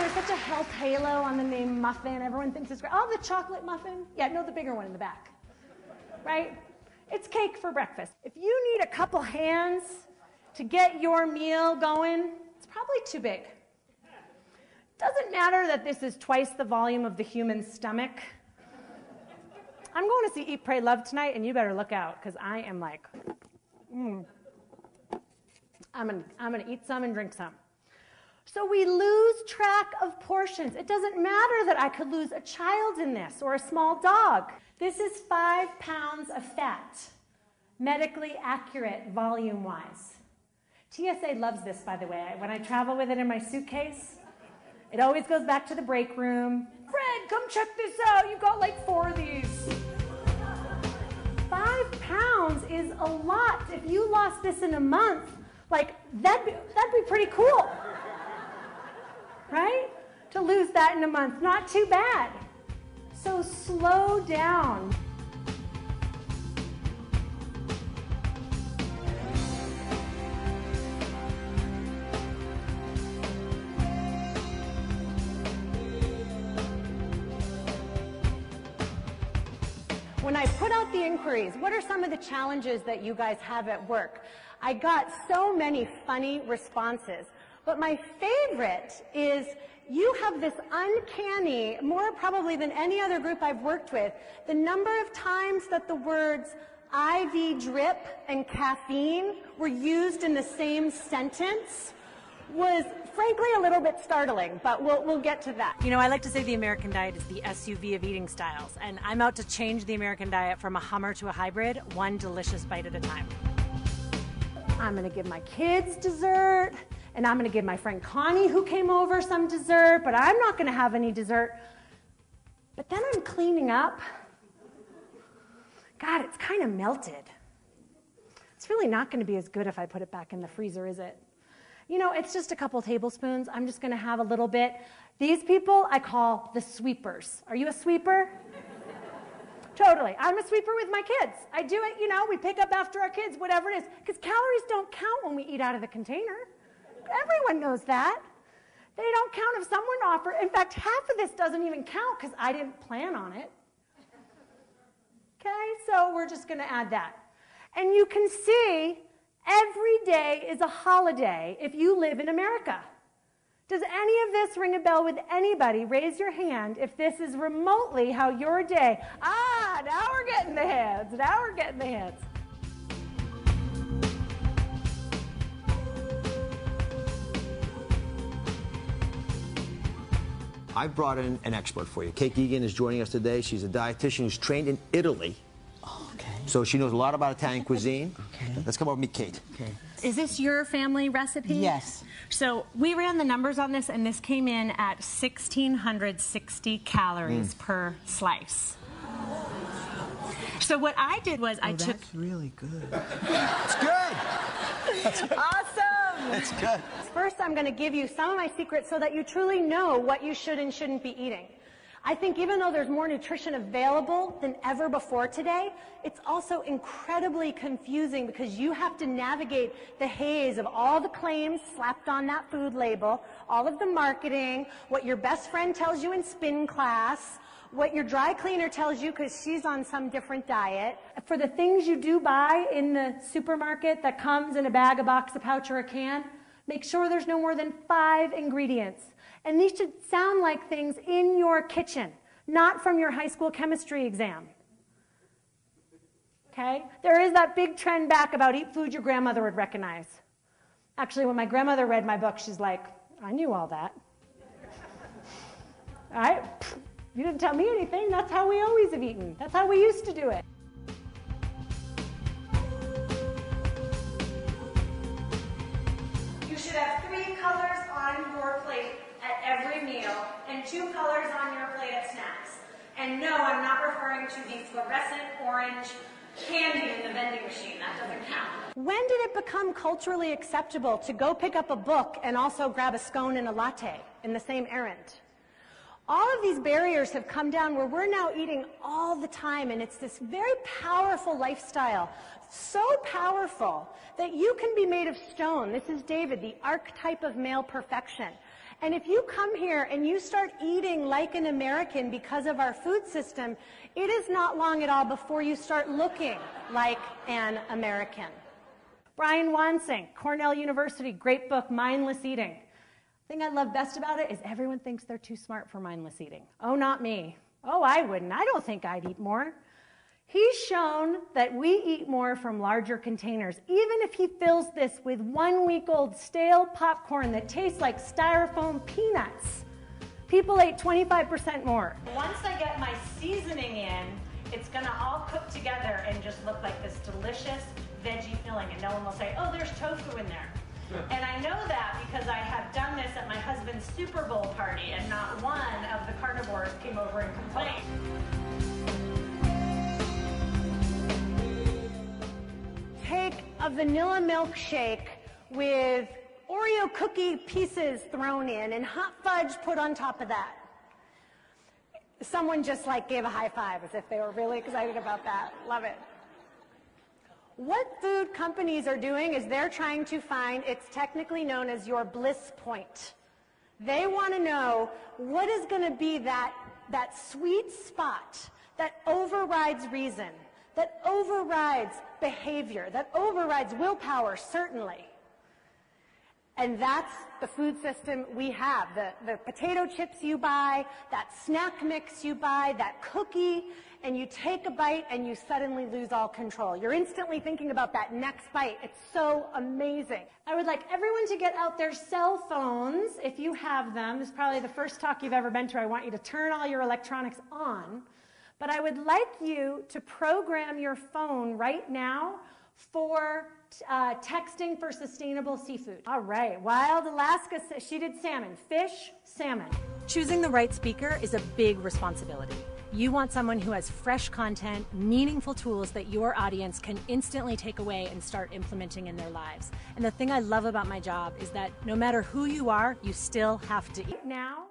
there's such a health halo on the name muffin. Everyone thinks it's great. Oh, the chocolate muffin? Yeah, no, the bigger one in the back. Right? It's cake for breakfast. If you need a couple hands to get your meal going, it's probably too big. Doesn't matter that this is twice the volume of the human stomach. I'm going to see Eat, Pray, Love tonight, and you better look out, because I am like, I'm gonna eat some and drink some. So we lose track of portions. It doesn't matter that I could lose a child in this or a small dog. This is 5 pounds of fat, medically accurate volume-wise. TSA loves this, by the way. When I travel with it in my suitcase, it always goes back to the break room. Fred, come check this out. You've got like 4 of these. 5 pounds is a lot. If you lost this in a month, like that'd be pretty cool. Right? To lose that in a month, not too bad. So slow down. When I put out the inquiries, what are some of the challenges that you guys have at work? I got so many funny responses. But my favorite is you have this uncanny, more probably than any other group I've worked with, the number of times that the words IV drip and caffeine were used in the same sentence was frankly a little bit startling, but we'll get to that. You know, I like to say the American diet is the SUV of eating styles, and I'm out to change the American diet from a Hummer to a hybrid, one delicious bite at a time. I'm going to give my kids dessert, and I'm going to give my friend Connie, who came over, some dessert, but I'm not going to have any dessert. But then I'm cleaning up. God, it's kind of melted. It's really not going to be as good if I put it back in the freezer, is it? You know, it's just a couple tablespoons. I'm just going to have a little bit. These people I call the sweepers. Are you a sweeper? Totally. I'm a sweeper with my kids. I do it, you know, we pick up after our kids, whatever it is. Because calories don't count when we eat out of the container. Everyone knows that. They don't count if someone offers. In fact, half of this doesn't even count because I didn't plan on it. Okay, so we're just going to add that. And you can see every day is a holiday if you live in America. Does any of this ring a bell with anybody? Raise your hand if this is remotely how your day. Now we're getting the hands. Now we're getting the hands. I brought in an expert for you. Kate Geagan is joining us today. She's a dietitian who's trained in Italy. Oh, okay. So she knows a lot about Italian cuisine. Okay. Let's come over and meet Kate. Okay. Is this your family recipe? Yes. So we ran the numbers on this, and this came in at 1,660 calories per slice. So what I did was I took... That's really good. It's good. Awesome. That's good. First, I'm going to give you some of my secrets so that you truly know what you should and shouldn't be eating. I think even though there's more nutrition available than ever before today, it's also incredibly confusing because you have to navigate the haze of all the claims slapped on that food label, all of the marketing, what your best friend tells you in spin class, what your dry cleaner tells you because she's on some different diet. For the things you do buy in the supermarket that comes in a bag, a box, a pouch, or a can, make sure there's no more than 5 ingredients. And these should sound like things in your kitchen, not from your high school chemistry exam. Okay? There is that big trend back about eat food your grandmother would recognize. Actually, when my grandmother read my book, she's like, I knew all that. All right? You didn't tell me anything. That's how we always have eaten. That's how we used to do it. You should have 3 colors on your plate at every meal and 2 colors on your plate at snacks. And no, I'm not referring to the fluorescent orange candy in the vending machine. That doesn't count. When did it become culturally acceptable to go pick up a book and also grab a scone and a latte in the same errand? All of these barriers have come down where we're now eating all the time, and it's this very powerful lifestyle. So powerful that you can be made of stone. This is David, the archetype of male perfection. And if you come here and you start eating like an American because of our food system, it is not long at all before you start looking like an American. Brian Wansink, Cornell University, great book, Mindless Eating. The thing I love best about it is everyone thinks they're too smart for mindless eating. Oh, not me. Oh, I wouldn't. I don't think I'd eat more. He's shown that we eat more from larger containers, even if he fills this with 1 week-old stale popcorn that tastes like styrofoam peanuts. People ate 25% more. Once I get my seasoning in, it's gonna all cook together and just look like this delicious veggie filling, and no one will say, oh, there's tofu in there. And I know that because I have done this at my husband's Super Bowl party, and not one of the carnivores came over and complained. Take a vanilla milkshake with Oreo cookie pieces thrown in and hot fudge put on top of that. Someone just like gave a high five as if they were really excited about that. Love it. What food companies are doing is they're trying to find, it's technically known as your bliss point. They want to know what is going to be that sweet spot that overrides reason, that overrides behavior, that overrides willpower, certainly. And that's the food system we have. The potato chips you buy, that snack mix you buy, that cookie, and you take a bite and you suddenly lose all control. You're instantly thinking about that next bite. It's so amazing. I would like everyone to get out their cell phones, if you have them. This is probably the first talk you've ever been to. I want you to turn all your electronics on. But I would like you to program your phone right now for texting for sustainable seafood. All right, Wild Alaska, she did salmon. Fish, salmon. Choosing the right speaker is a big responsibility. You want someone who has fresh content, meaningful tools that your audience can instantly take away and start implementing in their lives. And the thing I love about my job is that no matter who you are, you still have to eat. Now,